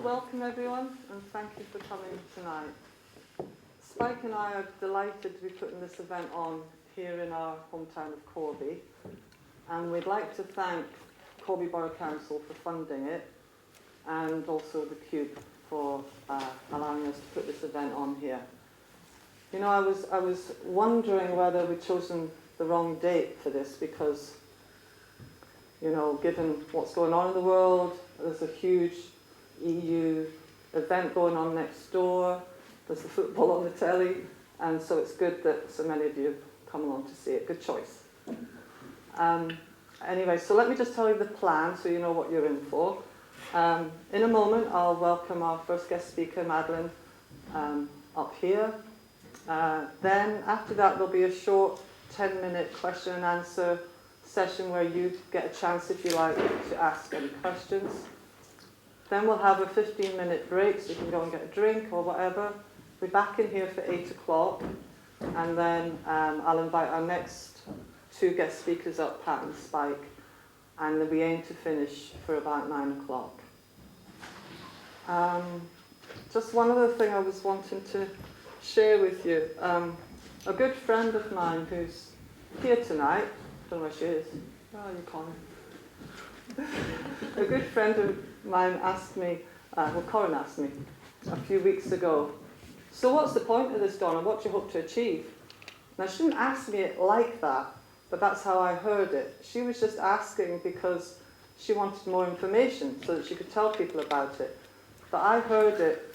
welcome everyone, and thank you for coming tonight. Spike and I are delighted to be putting this event on here in our hometown of Corby, and we'd like to thank Corby Borough Council for funding it, and also the Cube for allowing us to put this event on here. You know, I was wondering whether we'd chosen the wrong date for this because, you know, given what's going on in the world, there's a huge EU event going on next door, there's the football on the telly, and so it's good that so many of you come along to see it. Good choice. Anyway, so let me just tell you the plan so you know what you're in for. In a moment, I'll welcome our first guest speaker, Madeleine, up here. Then after that, there'll be a short 10-minute question and answer session where you get a chance, if you like, to ask any questions. Then we'll have a 15-minute break, so you can go and get a drink or whatever. We'll be back in here for 8 o'clock, and then I'll invite our next two guest speakers up, Pat and Spike, and then we aim to finish for about 9 o'clock. Just one other thing I was wanting to share with you. A good friend of mine who's here tonight, I don't know where she is. Oh, you can't. A good friend of mine asked me, Corin asked me a few weeks ago, so what's the point of this, Donna? What do you hope to achieve? Now, she didn't ask me it like that, but that's how I heard it. She was just asking because she wanted more information so that she could tell people about it. But I heard it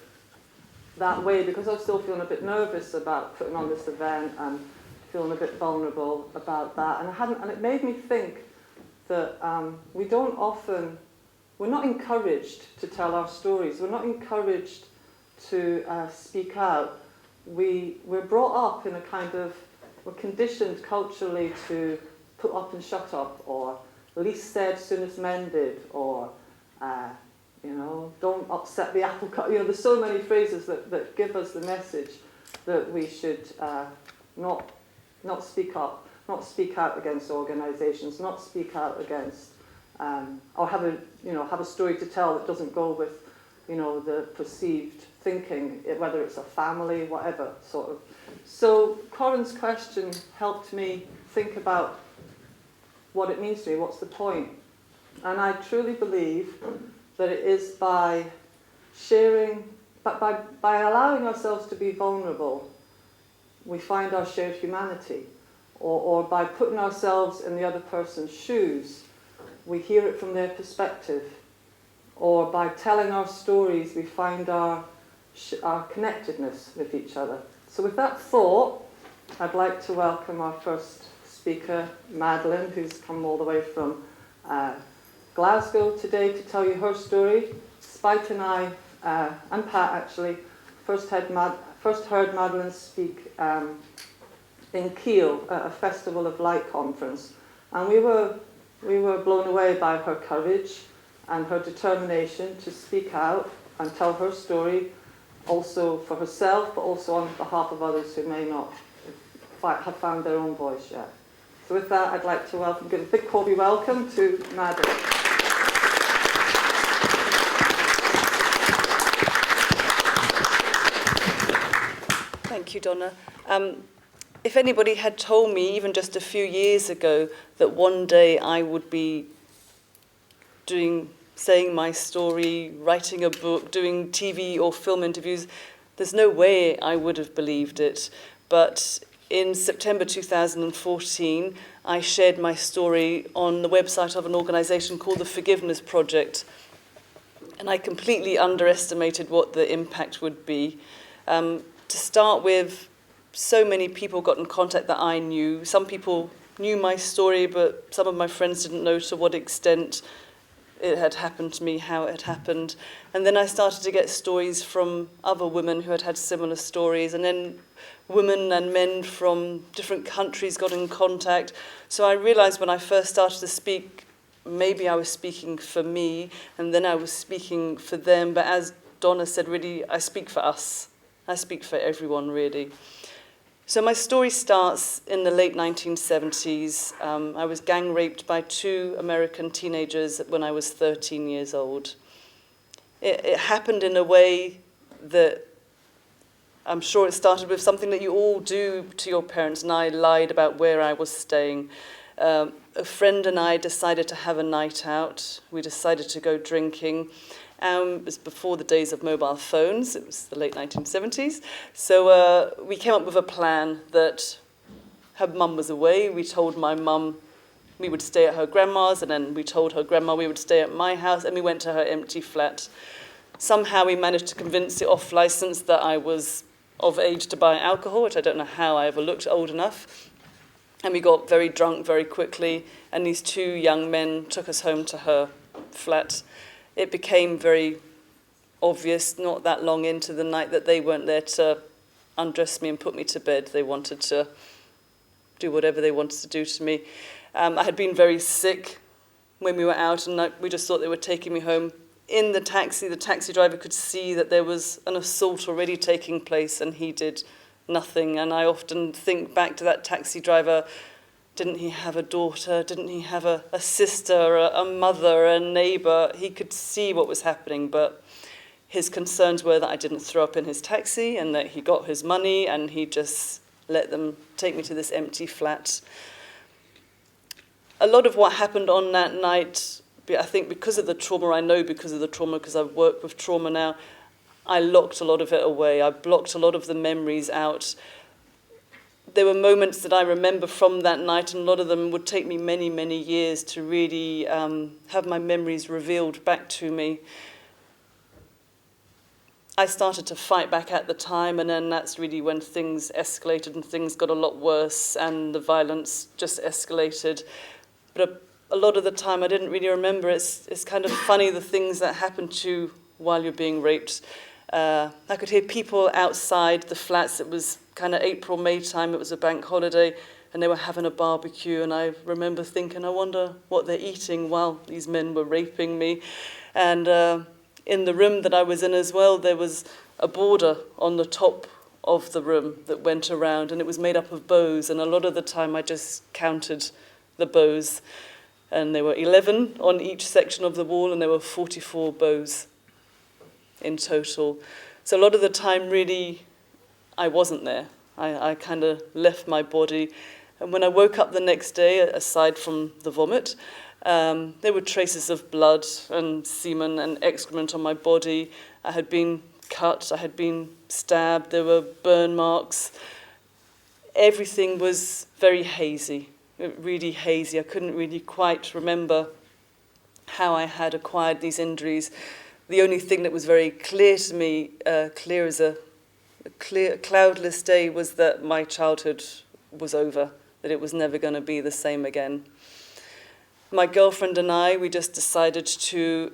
that way because I was still feeling a bit nervous about putting on this event and feeling a bit vulnerable about that. And it made me think that we're not encouraged to tell our stories. We're not encouraged to speak out. We're brought up in a kind of, we're conditioned culturally to put up and shut up, or least said, soonest mended, or you know, don't upset the apple cart. You know, there's so many phrases that give us the message that we should not speak up, not speak out against organisations, not speak out against, or have a story to tell that doesn't go with, you know, the perceived thinking, whether it's a family, whatever sort of. So Corin's question helped me think about what it means to me, what's the point? And I truly believe that it is by sharing, by allowing ourselves to be vulnerable, we find our shared humanity. Or by putting ourselves in the other person's shoes, we hear it from their perspective. Or by telling our stories, we find our connectedness with each other. So with that thought, I'd like to welcome our first speaker, Madeleine, who's come all the way from Glasgow today to tell you her story. Spike and I, and Pat actually, first heard Madeleine speak in Kiel at a Festival of Light conference, and we were blown away by her courage and her determination to speak out and tell her story, also for herself, but also on behalf of others who may not have found their own voice yet. So with that, I'd like to give a big Corby welcome to Madeleine. Thank you, Donna. If anybody had told me, even just a few years ago, that one day I would be saying my story, writing a book, doing TV or film interviews, there's no way I would have believed it. But in September 2014, I shared my story on the website of an organisation called the Forgiveness Project, and I completely underestimated what the impact would be. To start with, so many people got in contact that I knew. Some people knew my story, but some of my friends didn't know to what extent it had happened to me, how it had happened. And then I started to get stories from other women who had had similar stories, and then women and men from different countries got in contact. So I realized when I first started to speak, maybe I was speaking for me, and then I was speaking for them. But as Donna said, really, I speak for us. I speak for everyone, really. So my story starts in the late 1970s. I was gang raped by two American teenagers when I was 13 years old. it happened in a way that I'm sure it started with something that you all do to your parents, and I lied about where I was staying. A friend and I decided to have a night out. We decided to go drinking. It was before the days of mobile phones. It was the late 1970s. So we came up with a plan that her mum was away. We told my mum we would stay at her grandma's, and then we told her grandma we would stay at my house, and we went to her empty flat. Somehow we managed to convince the off-licence that I was of age to buy alcohol, which I don't know how I ever looked old enough. And we got very drunk very quickly, and these two young men took us home to her flat. It became very obvious not that long into the night that they weren't there to undress me and put me to bed. They wanted to do whatever they wanted to do to me. I had been very sick when we were out, and we just thought they were taking me home. In the taxi driver could see that there was an assault already taking place, and he did nothing. And I often think back to that taxi driver. Didn't he have a daughter? Didn't he have a sister, a mother, a neighbour? He could see what was happening, but his concerns were that I didn't throw up in his taxi and that he got his money, and he just let them take me to this empty flat. A lot of what happened on that night, I think because of the trauma, I know because of the trauma, because I've worked with trauma now, I locked a lot of it away. I blocked a lot of the memories out. There were moments that I remember from that night, and a lot of them would take me many, many years to really have my memories revealed back to me. I started to fight back at the time, and then that's really when things escalated and things got a lot worse, and the violence just escalated. But a lot of the time I didn't really remember. It's kind of funny, the things that happen to you while you're being raped. I could hear people outside the flats. It was kind of April, May time. It was a bank holiday, and they were having a barbecue. And I remember thinking, I wonder what they're eating while these men were raping me. And in the room that I was in as well, there was a border on the top of the room that went around, and it was made up of bows. And a lot of the time I just counted the bows. And there were 11 on each section of the wall, and there were 44 bows in total. So a lot of the time, really, I wasn't there. I kind of left my body. And when I woke up the next day, aside from the vomit, there were traces of blood and semen and excrement on my body. I had been cut, I had been stabbed, there were burn marks. Everything was very hazy, really hazy. I couldn't really quite remember how I had acquired these injuries. The only thing that was very clear to me, clear as a cloudless day, was that my childhood was over, that it was never going to be the same again. My girlfriend and I, we just decided to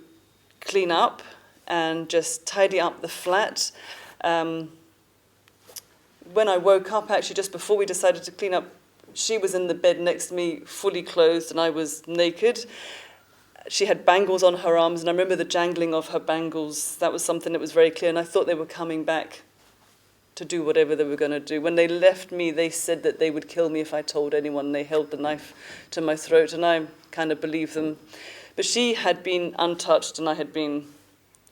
clean up and just tidy up the flat. When I woke up, actually, just before we decided to clean up, she was in the bed next to me, fully clothed, and I was naked. She had bangles on her arms, and I remember the jangling of her bangles. That was something that was very clear, and I thought they were coming back to do whatever they were going to do. When they left me, they said that they would kill me if I told anyone. They held the knife to my throat, and I kind of believed them. But she had been untouched, and I had been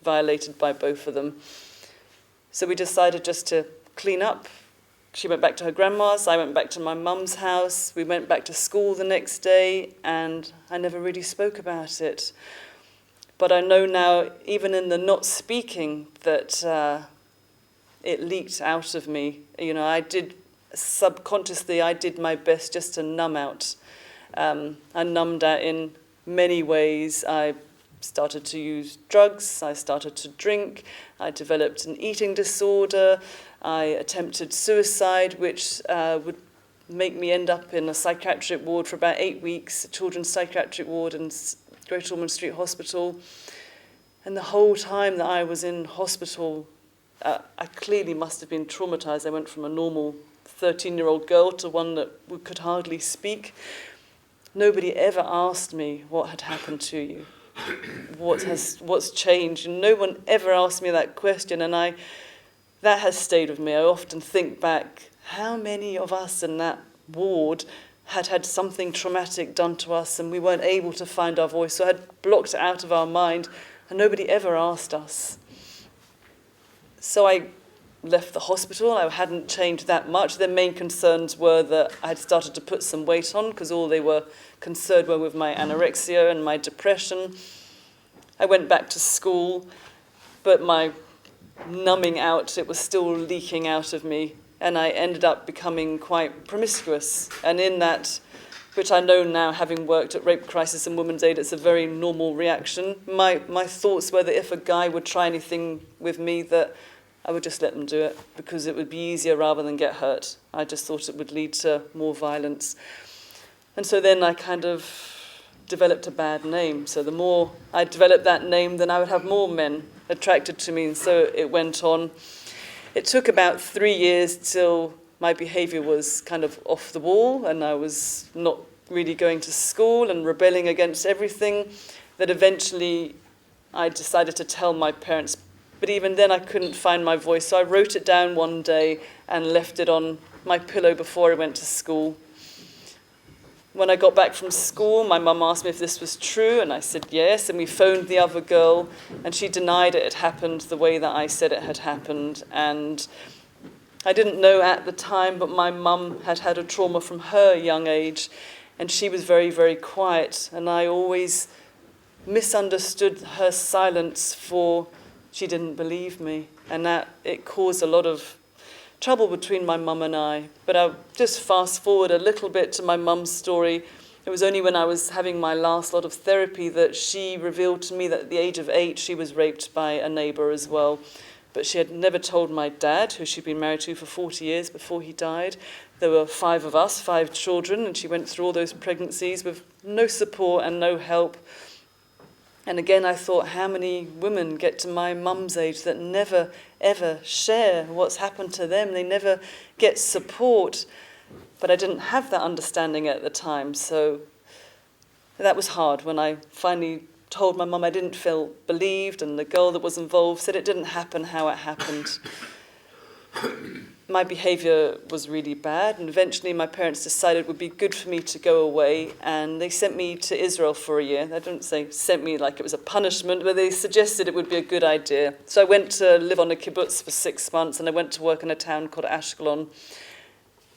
violated by both of them. So we decided just to clean up. She went back to her grandma's, I went back to my mum's house. We went back to school the next day, and I never really spoke about it. But I know now, even in the not speaking, that it leaked out of me. You know, I did subconsciously, I did my best just to numb out. I numbed out in many ways. I started to use drugs, I started to drink, I developed an eating disorder, I attempted suicide, which would make me end up in a psychiatric ward for about 8 weeks, a children's psychiatric ward in Great Ormond Street Hospital. And the whole time that I was in hospital, I clearly must have been traumatized. I went from a normal 13-year-old girl to one that could hardly speak. Nobody ever asked me what had happened to you, what's changed. And no one ever asked me that question, and that has stayed with me. I often think back, how many of us in that ward had something traumatic done to us and we weren't able to find our voice, so had blocked it out of our mind. and nobody ever asked us. So I left the hospital. I hadn't changed that much. Their main concerns were that I had started to put some weight on, because all they were concerned were with my anorexia and my depression. I went back to school, but my numbing out, it was still leaking out of me, and I ended up becoming quite promiscuous. And in that, which I know now, having worked at Rape Crisis and Women's Aid, it's a very normal reaction. My thoughts were that if a guy would try anything with me, that I would just let them do it, because it would be easier rather than get hurt. I just thought it would lead to more violence. And so then I kind of developed a bad name. So the more I developed that name, then I would have more men attracted to me, and so it went on. It took about 3 years till my behaviour was kind of off the wall, and I was not really going to school and rebelling against everything, that eventually I decided to tell my parents. But even then I couldn't find my voice, so I wrote it down one day and left it on my pillow before I went to school. When I got back from school, my mum asked me if this was true, and I said yes, and we phoned the other girl, and she denied it had happened the way that I said it had happened. And I didn't know at the time, but my mum had had a trauma from her young age, and she was very, very quiet, and I always misunderstood her silence for she didn't believe me, and that it caused a lot of trouble between my mum and I. But I'll just fast forward a little bit to my mum's story. It was only when I was having my last lot of therapy that she revealed to me that at the age of 8 she was raped by a neighbour as well. But she had never told my dad, who she'd been married to for 40 years before he died. There were 5 of us, 5 children, and she went through all those pregnancies with no support and no help. And again, I thought, how many women get to my mum's age that never, ever share what's happened to them? They never get support. But I didn't have that understanding at the time, so that was hard. When I finally told my mum, I didn't feel believed, and the girl that was involved said it didn't happen how it happened. My behaviour was really bad, and eventually my parents decided it would be good for me to go away, and they sent me to Israel for a year. They didn't say sent me like it was a punishment, but they suggested it would be a good idea. So I went to live on a kibbutz for 6 months, and I went to work in a town called Ashkelon.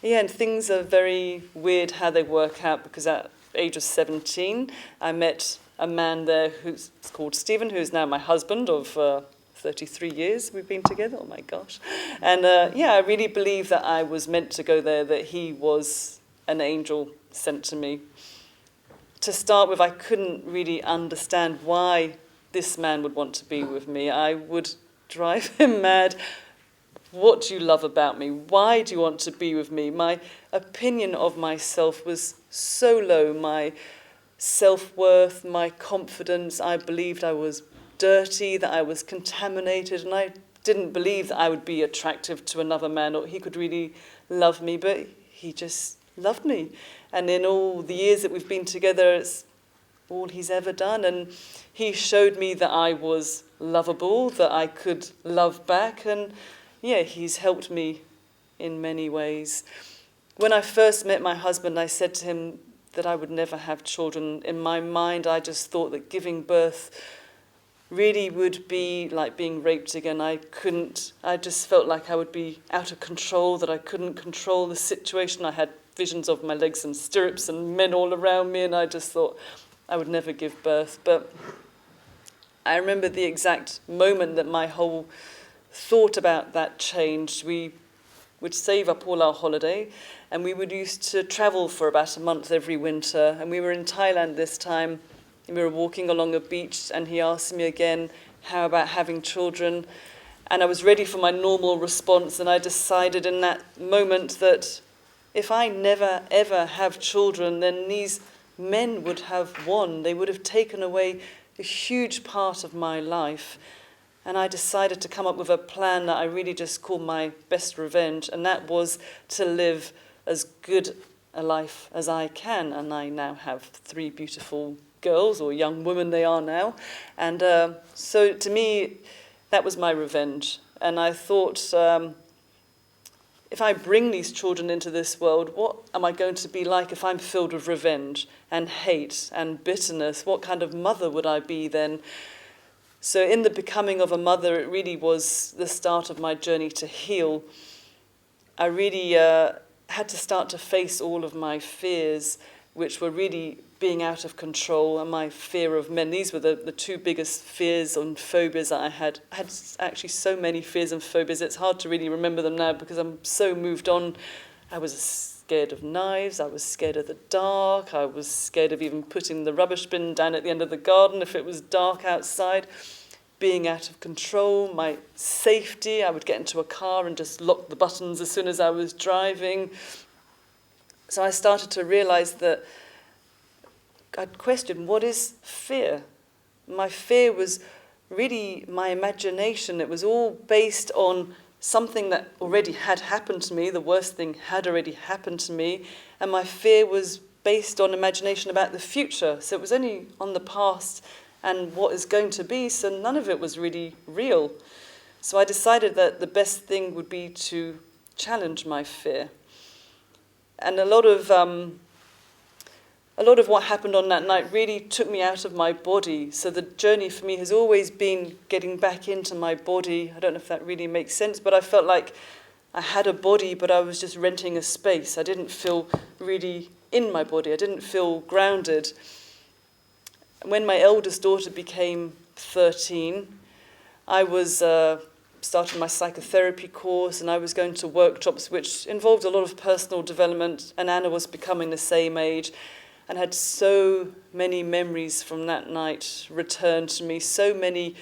Yeah, and things are very weird how they work out, because at the age of 17, I met a man there who's called Stephen, who's now my husband of 33 years we've been together. Oh my gosh. And yeah, I really believe that I was meant to go there, that he was an angel sent to me. To start with, I couldn't really understand why this man would want to be with me. I would drive him mad. What do you love about me? Why do you want to be with me? My opinion of myself was so low. My self-worth, my confidence, I believed I was dirty, that I was contaminated, and I didn't believe that I would be attractive to another man or he could really love me, but he just loved me. And in all the years that we've been together, it's all he's ever done. And he showed me that I was lovable, that I could love back, and yeah, he's helped me in many ways. When I first met my husband, I said to him that I would never have children. In my mind, I just thought that giving birth really would be like being raped again. I just felt like I would be out of control, that I couldn't control the situation. I had visions of my legs in stirrups and men all around me, and I just thought I would never give birth. But I remember the exact moment that my whole thought about that changed. We would save up all our holiday, and we would used to travel for about a month every winter, and we were in Thailand this time. We were walking along a beach, and he asked me again, how about having children? And I was ready for my normal response, and I decided in that moment that if I never, ever have children, then these men would have won. They would have taken away a huge part of my life. And I decided to come up with a plan that I really just called my best revenge, and that was to live as good a life as I can. And I now have 3 beautiful girls, or young women they are now. And so to me, that was my revenge. And I thought, if I bring these children into this world, what am I going to be like if I'm filled with revenge and hate and bitterness? What kind of mother would I be then? So in the becoming of a mother, it really was the start of my journey to heal. I really had to start to face all of my fears, which were really being out of control, and my fear of men. These were the two biggest fears and phobias that I had. I had actually so many fears and phobias, it's hard to really remember them now because I'm so moved on. I was scared of knives, I was scared of the dark, I was scared of even putting the rubbish bin down at the end of the garden if it was dark outside. Being out of control, my safety, I would get into a car and just lock the buttons as soon as I was driving. So I started to realize that I'd question, what is fear? My fear was really my imagination. It was all based on something that already had happened to me. The worst thing had already happened to me. And my fear was based on imagination about the future. So it was only on the past and what is going to be. So none of it was really real. So I decided that the best thing would be to challenge my fear. And a lot of what happened on that night really took me out of my body. So the journey for me has always been getting back into my body. I don't know if that really makes sense, but I felt like I had a body, but I was just renting a space. I didn't feel really in my body. I didn't feel grounded. When my eldest daughter became 13, I was starting my psychotherapy course, and I was going to workshops which involved a lot of personal development, and Anna was becoming the same age, and had so many memories from that night returned to me, so many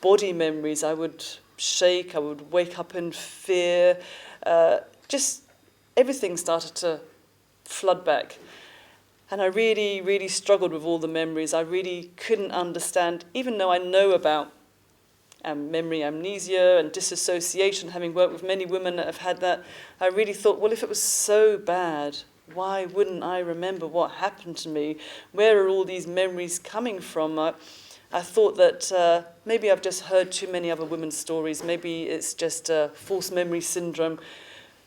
body memories. I would shake, I would wake up in fear, just everything started to flood back. And I really, really struggled with all the memories. I really couldn't understand, even though I know about memory amnesia and disassociation, having worked with many women that have had that, I really thought, well, if it was so bad, why wouldn't I remember what happened to me? Where are all these memories coming from? I thought that maybe I've just heard too many other women's stories. Maybe it's just false memory syndrome.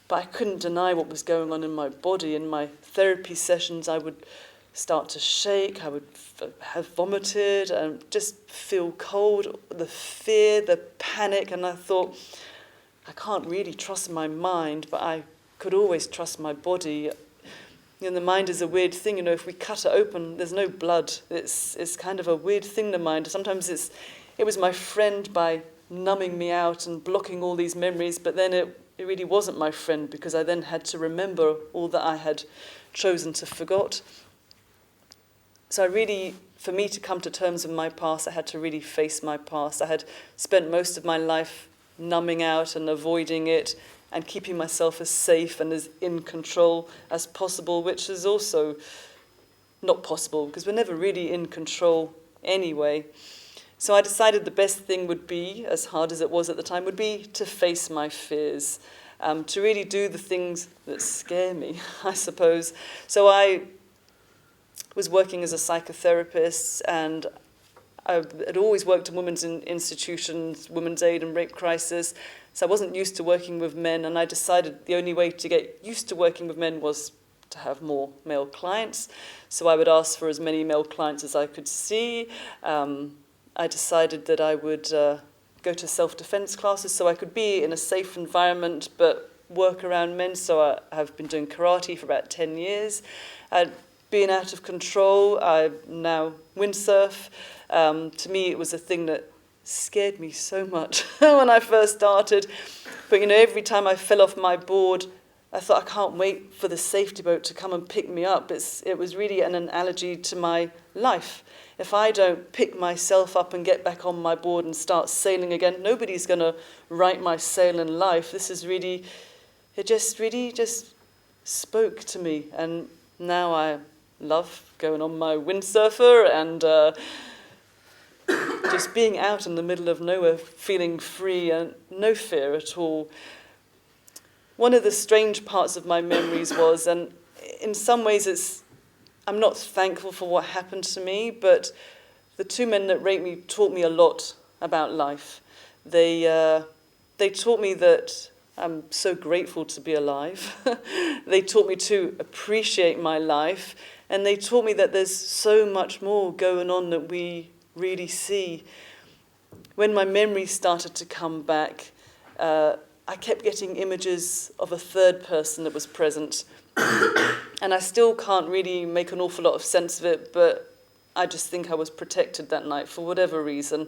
But I couldn't deny what was going on in my body. In my therapy sessions, I would start to shake, I would have vomited and just feel cold, the fear, the panic, and I thought, I can't really trust my mind, but I could always trust my body. You know, the mind is a weird thing. You know, if we cut it open, there's no blood. It's kind of a weird thing, the mind. Sometimes it was my friend by numbing me out and blocking all these memories, but then it really wasn't my friend because I then had to remember all that I had chosen to forget. So for me to come to terms with my past, I had to really face my past. I had spent most of my life numbing out and avoiding it and keeping myself as safe and as in control as possible, which is also not possible because we're never really in control anyway. So I decided the best thing would be, as hard as it was at the time, would be to face my fears, to really do the things that scare me, I suppose. So I was working as a psychotherapist, and I had always worked in women's institutions, women's aid and rape crisis, so I wasn't used to working with men, and I decided the only way to get used to working with men was to have more male clients. So I would ask for as many male clients as I could see. I decided that I would go to self-defense classes so I could be in a safe environment but work around men. So I have been doing karate for about 10 years. Being out of control, I now windsurf. To me, it was a thing that scared me so much when I first started. But, you know, every time I fell off my board, I thought, I can't wait for the safety boat to come and pick me up. It was really an analogy to my life. If I don't pick myself up and get back on my board and start sailing again, nobody's going to right my sail in life. This is really, it just really just spoke to me. And now I love going on my windsurfer and just being out in the middle of nowhere, feeling free and no fear at all. One of the strange parts of my memories was, and in some ways I'm not thankful for what happened to me, but the two men that raped me taught me a lot about life. They taught me that I'm so grateful to be alive. They taught me to appreciate my life, and they taught me that there's so much more going on that we really see. when my memories started to come back, I kept getting images of a third person that was present. And I still can't really make an awful lot of sense of it, but I just think I was protected that night for whatever reason.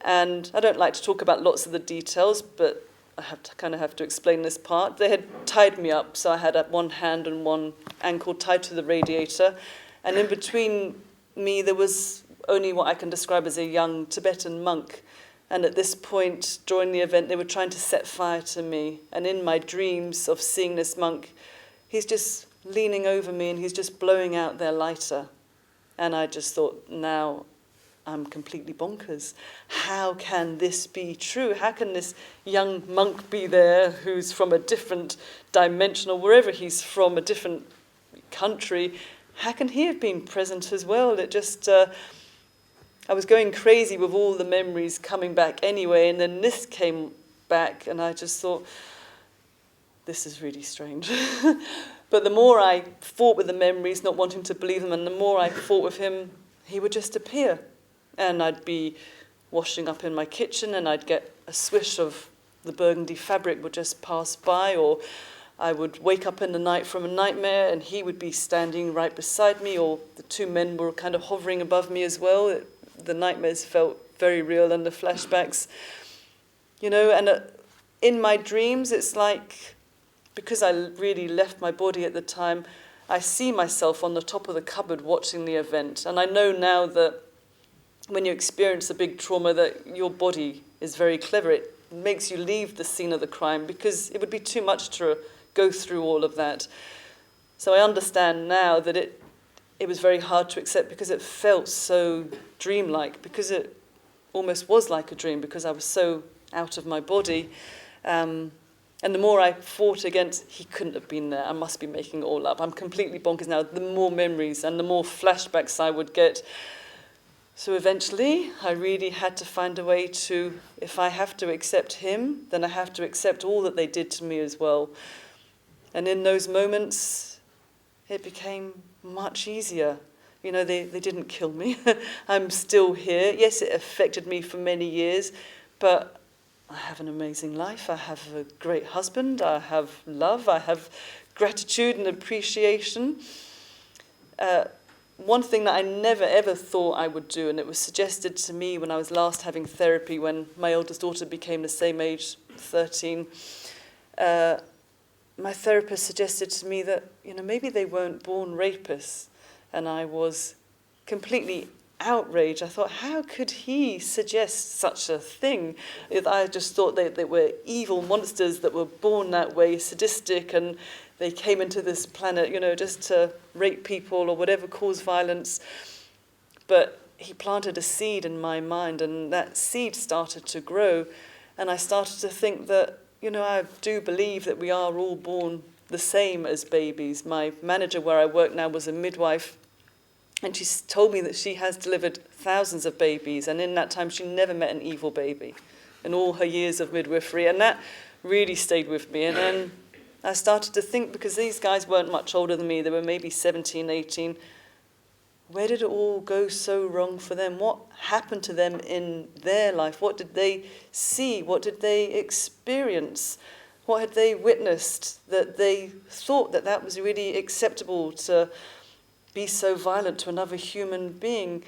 And I don't like to talk about lots of the details, but I have to explain this part. They had tied me up, so I had one hand and one ankle tied to the radiator. And in between me, there was only what I can describe as a young Tibetan monk. And at this point, during the event, they were trying to set fire to me. And in my dreams of seeing this monk, he's just leaning over me and he's just blowing out their lighter. And I just thought, now I'm completely bonkers. How can this be true? How can this young monk be there who's from a different dimension, or wherever he's from, a different country? How can he have been present as well? It just, I was going crazy with all the memories coming back anyway, and then this came back, and I just thought, this is really strange. But the more I fought with the memories, not wanting to believe them, and the more I fought with him, he would just appear. And I'd be washing up in my kitchen, and I'd get a swish of the burgundy fabric would just pass by, or I would wake up in the night from a nightmare, and he would be standing right beside me, or the two men were kind of hovering above me as well. The nightmares felt very real, and the flashbacks, and in my dreams, it's like, because I really left my body at the time, I see myself on the top of the cupboard watching the event. And I know now that when you experience a big trauma, that your body is very clever. It makes you leave the scene of the crime, because it would be too much to go through all of that. So I understand now that it was very hard to accept, because it felt so dreamlike, because it almost was like a dream, because I was so out of my body. And the more I fought against, he couldn't have been there, I must be making it all up, I'm completely bonkers now, the more memories and the more flashbacks I would get. So eventually, I really had to find a way to, if I have to accept him, then I have to accept all that they did to me as well. And in those moments, it became much easier. They didn't kill me. I'm still here. Yes, it affected me for many years, but I have an amazing life. I have a great husband. I have love. I have gratitude and appreciation. One thing that I never ever thought I would do, and it was suggested to me when I was last having therapy, when my oldest daughter became the same age, 13, my therapist suggested to me that, maybe they weren't born rapists. And I was completely outraged. I thought, how could he suggest such a thing? I just thought they were evil monsters that were born that way, sadistic, and they came into this planet, just to rape people or whatever, cause violence. But he planted a seed in my mind, and that seed started to grow. And I started to think that, I do believe that we are all born the same as babies. My manager where I work now was a midwife, and she told me that she has delivered thousands of babies, and in that time she never met an evil baby in all her years of midwifery. And that really stayed with me. And then I started to think, because these guys weren't much older than me, they were maybe 17, 18, where did it all go so wrong for them? What happened to them in their life? What did they see? What did they experience? What had they witnessed that they thought that was really acceptable, to be so violent to another human being?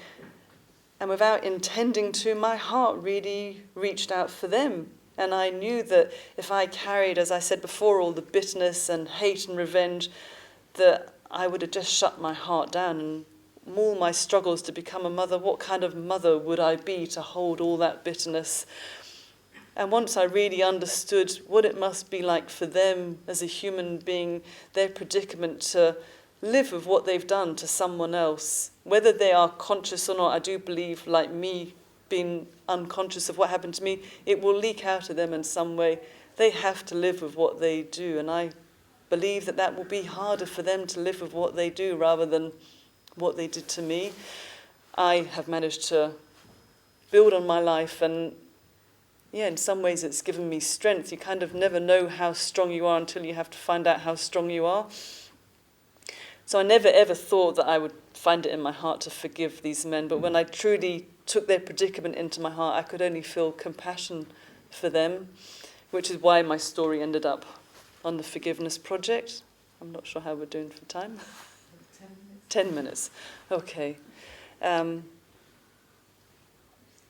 And without intending to, my heart really reached out for them. And I knew that if I carried, as I said before, all the bitterness and hate and revenge, that I would have just shut my heart down. And all my struggles to become a mother, what kind of mother would I be to hold all that bitterness? And once I really understood what it must be like for them as a human being, their predicament to live with what they've done to someone else, whether they are conscious or not, I do believe, like me, being unconscious of what happened to me, it will leak out of them in some way. They have to live with what they do, and I believe that will be harder for them to live with what they do rather than what they did to me. I have managed to build on my life, and in some ways it's given me strength. You kind of never know how strong you are until you have to find out how strong you are. So I never ever thought that I would find it in my heart to forgive these men, but when I truly took their predicament into my heart, I could only feel compassion for them, which is why my story ended up on the Forgiveness Project. I'm not sure how we're doing for time. 10 minutes. 10 minutes. Okay.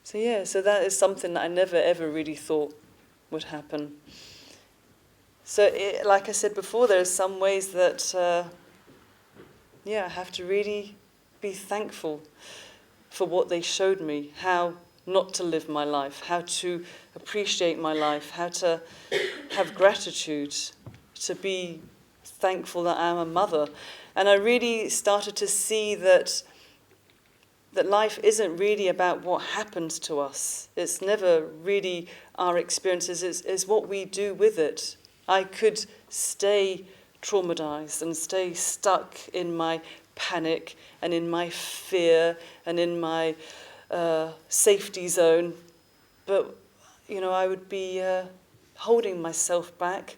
So that is something that I never ever really thought would happen. So like I said before, there are some ways that I have to really be thankful for what they showed me, how not to live my life, how to appreciate my life, how to have gratitude, to be thankful that I'm a mother. And I really started to see that life isn't really about what happens to us. It's never really our experiences, it's what we do with it. I could stay traumatized and stay stuck in my panic and in my fear and in my safety zone, but I would be holding myself back.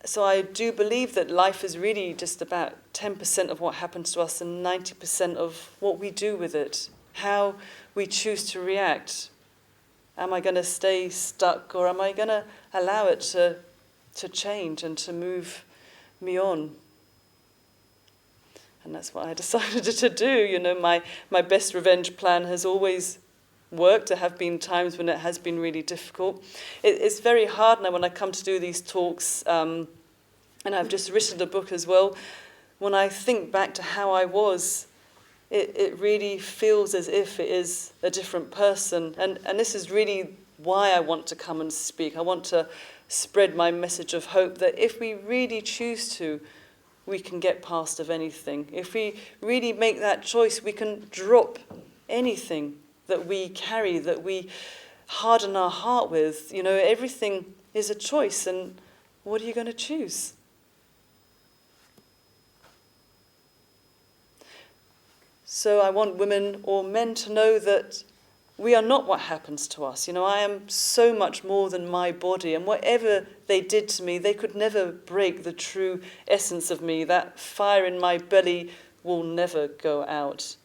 So I do believe that life is really just about 10% of what happens to us and 90% of what we do with it, how we choose to react. Am I going to stay stuck, or am I going to allow it to change and to move me on? And that's what I decided to do. My best revenge plan has always worked. There have been times when it has been really difficult. It's very hard now when I come to do these talks, and I've just written a book as well. When I think back to how I was, it really feels as if it is a different person. And this is really why I want to come and speak. I want to spread my message of hope that if we really choose to, we can get past of anything. If we really make that choice, we can drop anything that we carry, that we harden our heart with. Everything is a choice, and what are you going to choose? So I want women or men to know that we are not what happens to us. I am so much more than my body, and whatever they did to me, they could never break the true essence of me. That fire in my belly will never go out.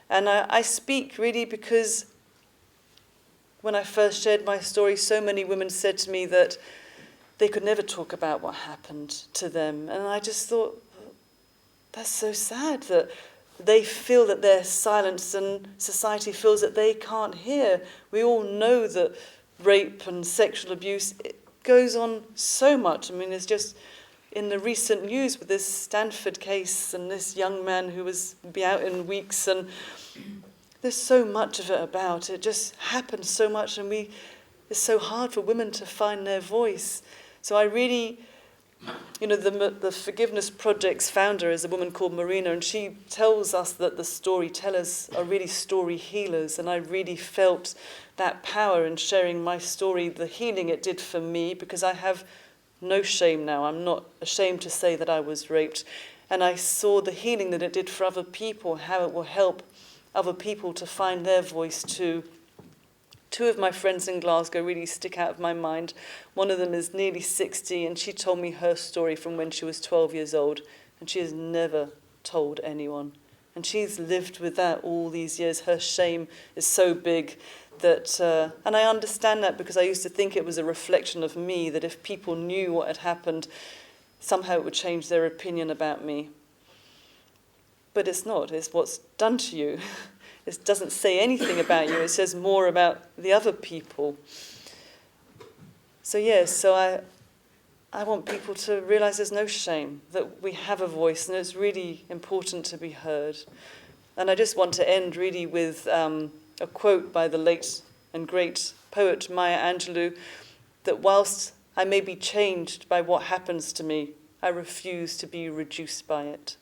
And I speak really because when I first shared my story, so many women said to me that they could never talk about what happened to them. And I just thought, that's so sad that they feel that they're silenced and society feels that they can't hear. We all know that rape and sexual abuse, it goes on so much. I mean, it's just in the recent news with this Stanford case and this young man who was be out in weeks, and there's so much of it about. It just happens so much, and it's so hard for women to find their voice. So I really, the Forgiveness Project's founder is a woman called Marina, and she tells us that the storytellers are really story healers, and I really felt that power in sharing my story, the healing it did for me, because I have no shame now. I'm not ashamed to say that I was raped, and I saw the healing that it did for other people, how it will help other people to find their voice too. Two of my friends in Glasgow really stick out of my mind. One of them is nearly 60, and she told me her story from when she was 12 years old, and she has never told anyone. And she's lived with that all these years. Her shame is so big that, and I understand that because I used to think it was a reflection of me, that if people knew what had happened, somehow it would change their opinion about me. But it's not. It's what's done to you. It doesn't say anything about you. It says more about the other people. So I want people to realize there's no shame, that we have a voice, and it's really important to be heard. And I just want to end really with a quote by the late and great poet Maya Angelou, that whilst I may be changed by what happens to me, I refuse to be reduced by it.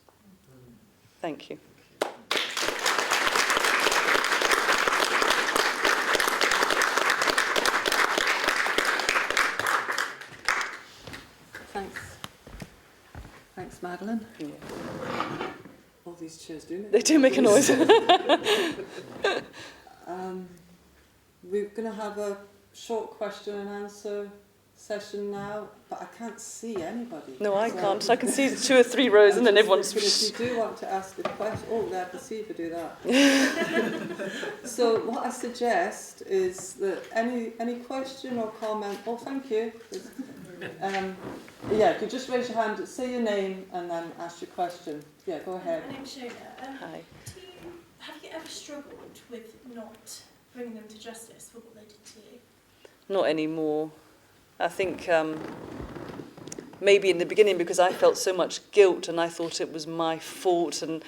Thank you. Thanks, Madeleine. Yeah. All these chairs do make They do make a noise. We're going to have a short question and answer session now, but I can't see anybody. No, I So- can't. I can see 2 or 3 rows and then everyone's... But if you do want to ask a question, oh, there, the receiver do that. So what I suggest is that any question or comment, oh, thank you. Yeah, if you just raise your hand, say your name and then ask your question. Yeah, go ahead. My name's Shona. Hi. Have you ever struggled with not bringing them to justice for what they did to you? Not anymore. I think maybe in the beginning because I felt so much guilt and I thought it was my fault and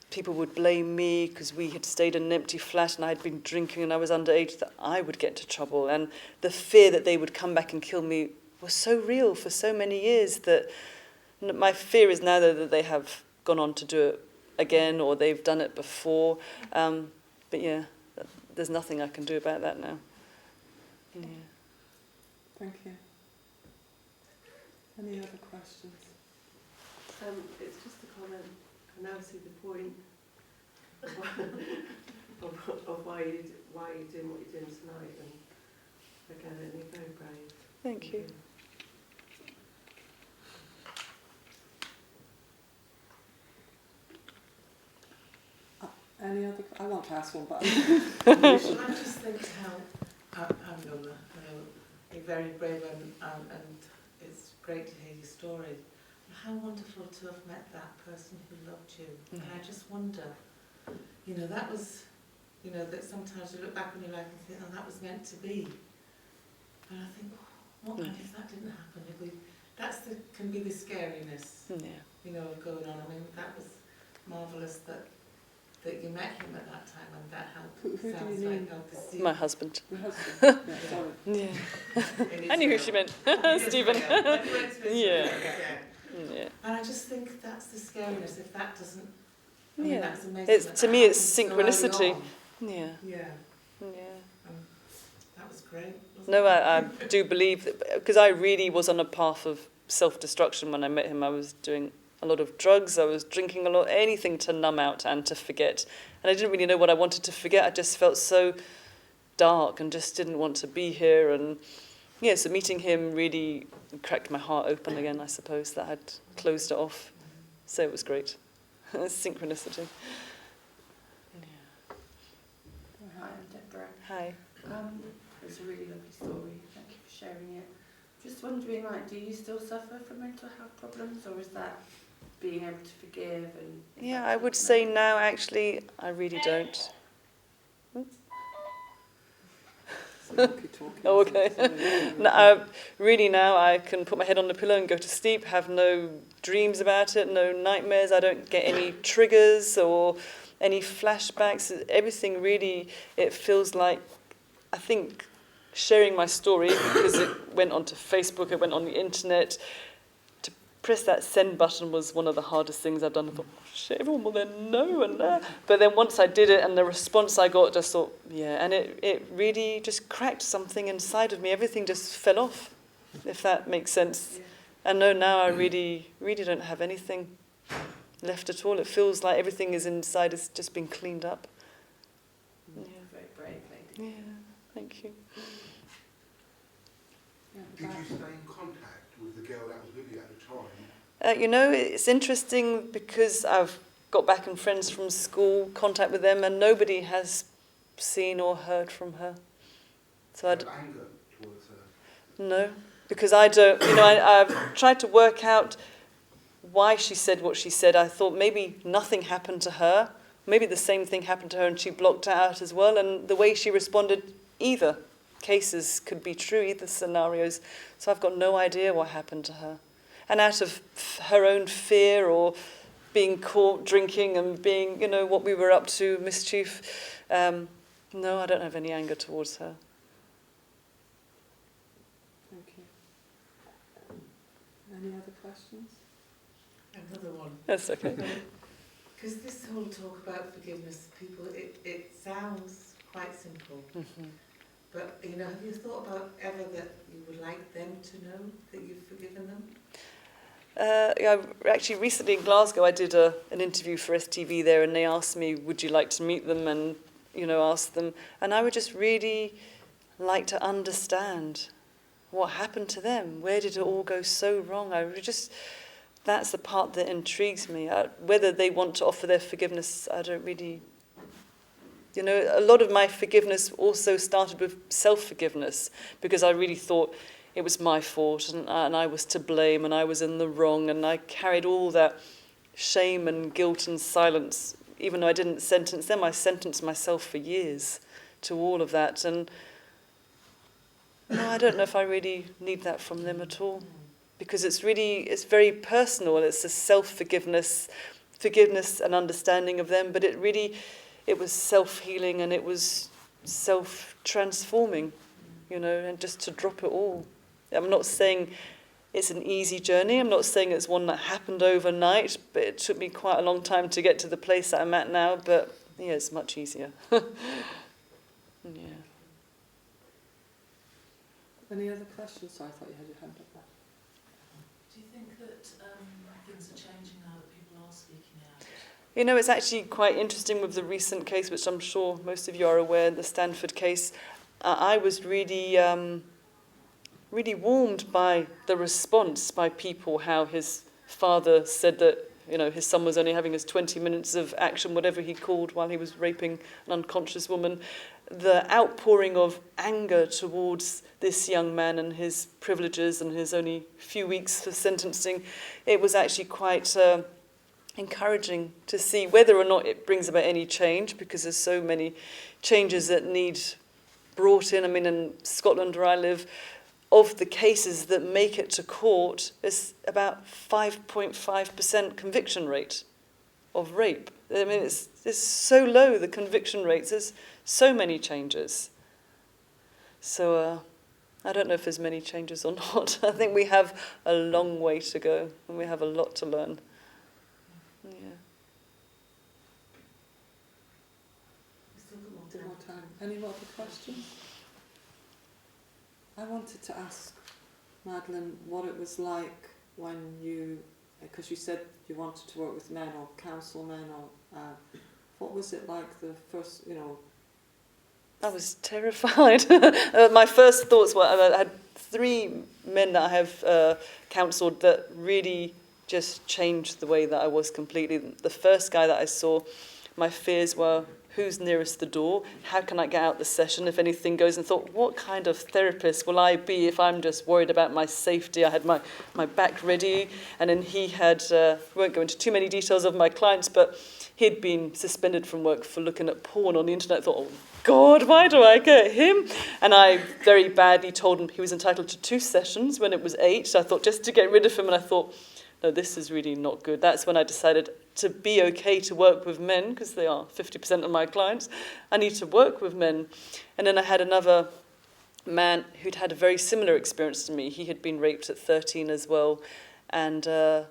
people would blame me because we had stayed in an empty flat and I had been drinking and I was underage, that I would get into trouble. And the fear that they would come back and kill me was so real for so many years that my fear is now that they have gone on to do it again or they've done it before. But yeah, there's nothing I can do about that now. Yeah. Thank you. Any other questions? It's just a comment. I now see the point of why you're doing what you're doing tonight, and again, and you're very brave. Thank you. Any other? I want to ask one, but Well, I just think how I'm Lola. You're very brave, and it's great to hear your story. How wonderful to have met that person who loved you. And I just wonder, that was, that sometimes you look back on your life and think, oh, that was meant to be. And I think, what if that didn't happen? Can be the scariness, going on. I mean, that was marvellous that you met him at that time and that helped. Who do Sounds you like mean? helped to see. My husband. your husband. Yeah, sorry. Yeah. I knew who she meant. Stephen. Yeah. Yeah. And I just think that's the scariness. If that doesn't, Yeah. that's amazing. To me, it's so early synchronicity. on. Yeah. Yeah, Yeah. that was great. No, I do believe that, because I really was on a path of self-destruction when I met him. I was doing a lot of drugs, I was drinking a lot, anything to numb out and to forget. And I didn't really know what I wanted to forget. I just felt so dark and just didn't want to be here. And yeah, so meeting him really cracked my heart open again, I suppose, that I'd closed it off. So it was great. Synchronicity. Hi, I'm Deborah. Hi. It's a really lovely story. Thank you for sharing it. Just wondering, do you still suffer from mental health problems, or is that being able to forgive? And Yeah, I would say now, actually, I really don't. Oh, okay. Really now I can put my head on the pillow and go to sleep, have no dreams about it, no nightmares. I don't get any triggers or any flashbacks. Everything really, it feels like, I think, sharing my story, because it went onto Facebook, it went on the internet. To press that send button was one of the hardest things I've done. I thought, shit, everyone will then know. But then once I did it and the response I got, just thought, yeah. And it really just cracked something inside of me. Everything just fell off, if that makes sense. And no, now I really, really don't have anything left at all. It feels like everything is inside has just been cleaned up. Yeah. Very brave lady. Yeah, thank you. Did you stay in contact with the girl that was with you at the time? It's interesting because I've got back and friends from school, contact with them, and nobody has seen or heard from her. So Anger towards her? No, because I don't, I've tried to work out why she said what she said. I thought maybe nothing happened to her. Maybe the same thing happened to her and she blocked it out as well. And the way she responded, either cases could be true, either scenarios. So I've got no idea what happened to her. And out of her own fear or being caught drinking and being, what we were up to, mischief, no, I don't have any anger towards her. Thank you. Any other questions? Another one. That's okay. Because this whole talk about forgiveness, people, it sounds quite simple. Mm-hmm. But, have you thought about ever that you would like them to know that you've forgiven them? Actually, recently in Glasgow, I did an interview for STV there, and they asked me, would you like to meet them and, ask them. And I would just really like to understand what happened to them? Where did it all go so wrong? That's the part that intrigues me. Whether they want to offer their forgiveness, I don't really... You know, a lot of my forgiveness also started with self-forgiveness, because I really thought it was my fault and I was to blame and I was in the wrong, and I carried all that shame and guilt and silence. Even though I didn't sentence them, I sentenced myself for years to all of that. And no, I don't know if I really need that from them at all, because it's very personal. It's a self-forgiveness, forgiveness and understanding of them, but it was self-healing and it was self-transforming, you know, and just to drop it all. I'm not saying it's an easy journey. I'm not saying it's one that happened overnight, but it took me quite a long time to get to the place that I'm at now. But yeah, it's much easier. Yeah. Any other questions? Sorry, I thought you had your hand up there. Do you think that things are changing now that people are speaking out? You know, it's actually quite interesting with the recent case, which I'm sure most of you are aware, the Stanford case. I was really warmed by the response by people, how his father said that, you know, his son was only having his 20 minutes of action, whatever he called, while he was raping an unconscious woman. The outpouring of anger towards this young man and his privileges and his only few weeks for sentencing, it was actually quite encouraging to see, whether or not it brings about any change, because there's so many changes that need brought in. I mean, in Scotland, where I live, of the cases that make it to court, it's about 5.5% conviction rate of rape. I mean, it's so low, the conviction rates. There's so many changes. So I don't know if there's many changes or not. I think we have a long way to go, and we have a lot to learn. Yeah. Still more time. Any more questions? I wanted to ask Madeleine what it was like when you, because you said you wanted to work with men or counsel men, or what was it like the first, you know? I was terrified. My first thoughts were, I had 3 men that I have counselled that really just changed the way that I was completely. The first guy that I saw, my fears were, who's nearest the door? How can I get out the session if anything goes? And thought, what kind of therapist will I be if I'm just worried about my safety? I had my back ready, and then he had, won't go into too many details of my clients, but he'd been suspended from work for looking at porn on the internet. I thought, oh God, why do I get him? And I very badly told him he was entitled to 2 sessions when it was 8. So I thought, just to get rid of him, and I thought, no, this is really not good. That's when I decided to be okay to work with men, because they are 50% of my clients. I need to work with men. And then I had another man who'd had a very similar experience to me. He had been raped at 13 as well. And the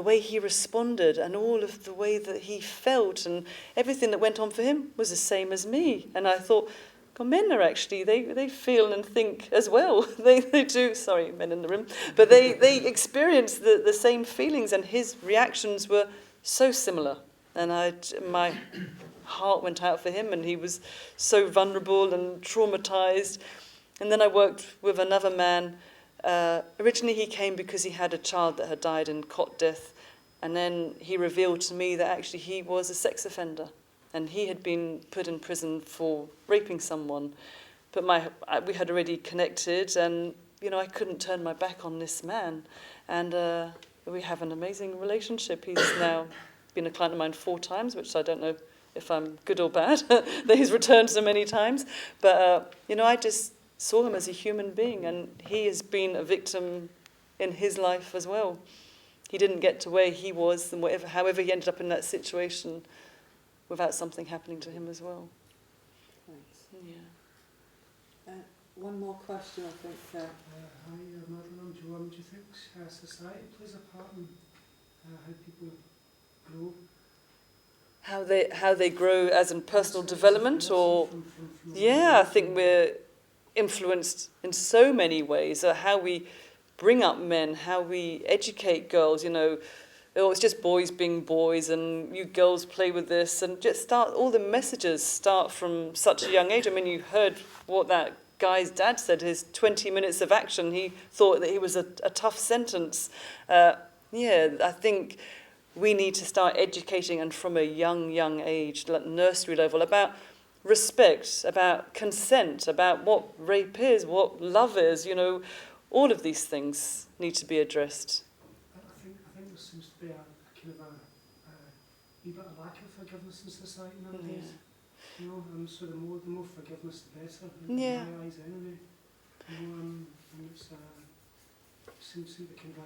way he responded and all of the way that he felt and everything that went on for him was the same as me. And I thought, God, men are actually, they feel and think as well. They do, sorry, men in the room, but they experience the same feelings, and his reactions were so similar. And my heart went out for him, and he was so vulnerable and traumatized. And then I worked with another man. Originally he came because he had a child that had died in cot death, and then he revealed to me that actually he was a sex offender. And he had been put in prison for raping someone. But we had already connected, and, you know, I couldn't turn my back on this man. And we have an amazing relationship. He's now been a client of mine 4 times, which I don't know if I'm good or bad, that he's returned so many times. But, you know, I just saw him as a human being, and he has been a victim in his life as well. He didn't get to where he was, and however he ended up in that situation, without something happening to him as well. Thanks. Yeah. One more question, I think. Hi, Madeleine. Do you think society plays a part in how people grow? How they grow as in personal development, or yeah, I think we're influenced in so many ways. How we bring up men, how we educate girls. You know, oh, it's just boys being boys, and you girls play with this, and just all the messages start from such a young age. I mean, you heard what that guy's dad said, his 20 minutes of action, he thought that it was a tough sentence. I think we need to start educating, and from a young age, like nursery level, about respect, about consent, about what rape is, what love is, you know, all of these things need to be addressed. I think there seems to be a kind of a wee bit of lack of forgiveness in society nowadays. You know, so the more forgiveness, the better. In my eyes, anyway. You know, and it's seems to be kind of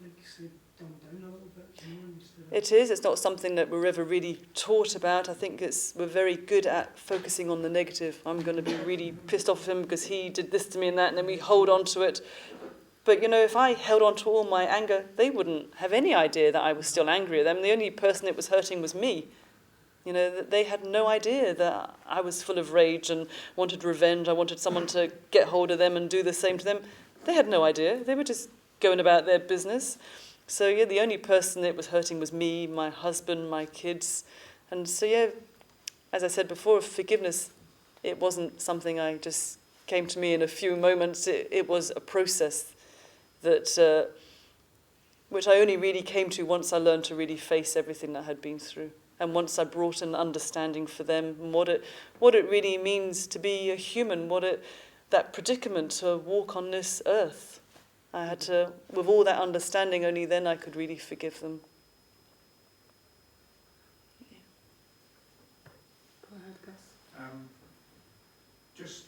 like you say, dumbed down a little bit. You know, instead of It is. It's not something that we're ever really taught about. I think we're very good at focusing on the negative. I'm going to be really pissed off at him because he did this to me and that, and then we hold on to it. But, you know, if I held on to all my anger, they wouldn't have any idea that I was still angry at them. The only person it was hurting was me. You know, they had no idea that I was full of rage and wanted revenge. I wanted someone to get hold of them and do the same to them. They had no idea. They were just going about their business. So, yeah, the only person it was hurting was me, my husband, my kids. And so, yeah, as I said before, forgiveness, it wasn't something I just came to me in a few moments. It was a process that which I only really came to once I learned to really face everything that I had been through. And once I brought an understanding for them and what it really means to be a human, that predicament to walk on this earth. I had to, with all that understanding, only then I could really forgive them. Go ahead, Gus.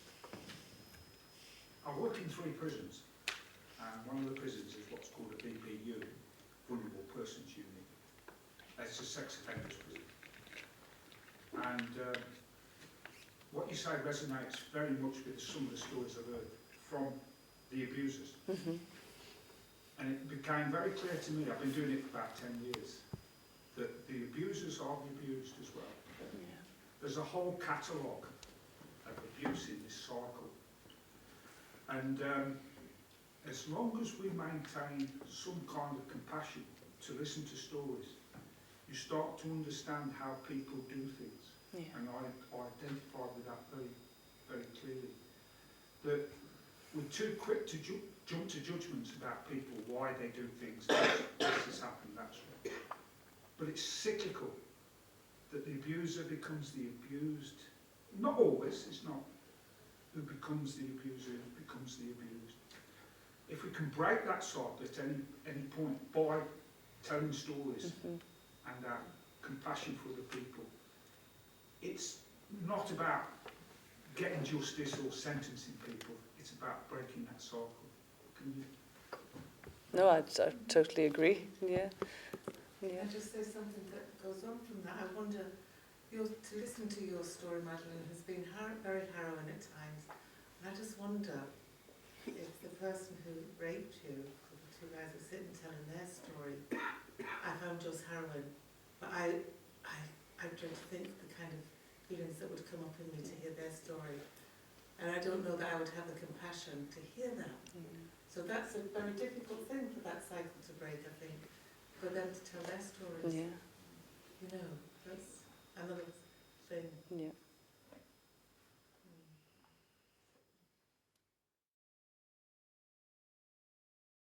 I work in 3 prisons, and one of the prisons is what's called a VPU, Vulnerable Persons Unit. It's a sex offenders prison. And what you say resonates very much with some of the stories I've heard from the abusers. Mm-hmm. And it became very clear to me, I've been doing it for about 10 years, that the abusers are the abused as well. Yeah. There's a whole catalogue of abuse in this cycle. And as long as we maintain some kind of compassion to listen to stories, you start to understand how people do things. Yeah. And I identified with that very, very clearly. That we're too quick to jump to judgments about people, why they do things. This has happened, that's right. But it's cyclical, that the abuser becomes the abused. Not always, it's not who becomes the abuser, who becomes the abused. If we can break that cycle at any point by telling stories and our compassion for the people, it's not about getting justice or sentencing people, it's about breaking that cycle. Can you? No, I totally agree. Yeah. Can I just say something that goes on from that? I wonder, to listen to your story, Madeleine, has been very harrowing at times. And I just wonder if the person who raped you, the 2 guys are sitting telling their story, I found just harrowing. But I try to think the kind of feelings that would come up in me to hear their story. And I don't know that I would have the compassion to hear that. So that's a very difficult thing for that cycle to break, I think, for them to tell their stories. Yeah. You know, that's another thing. Yeah.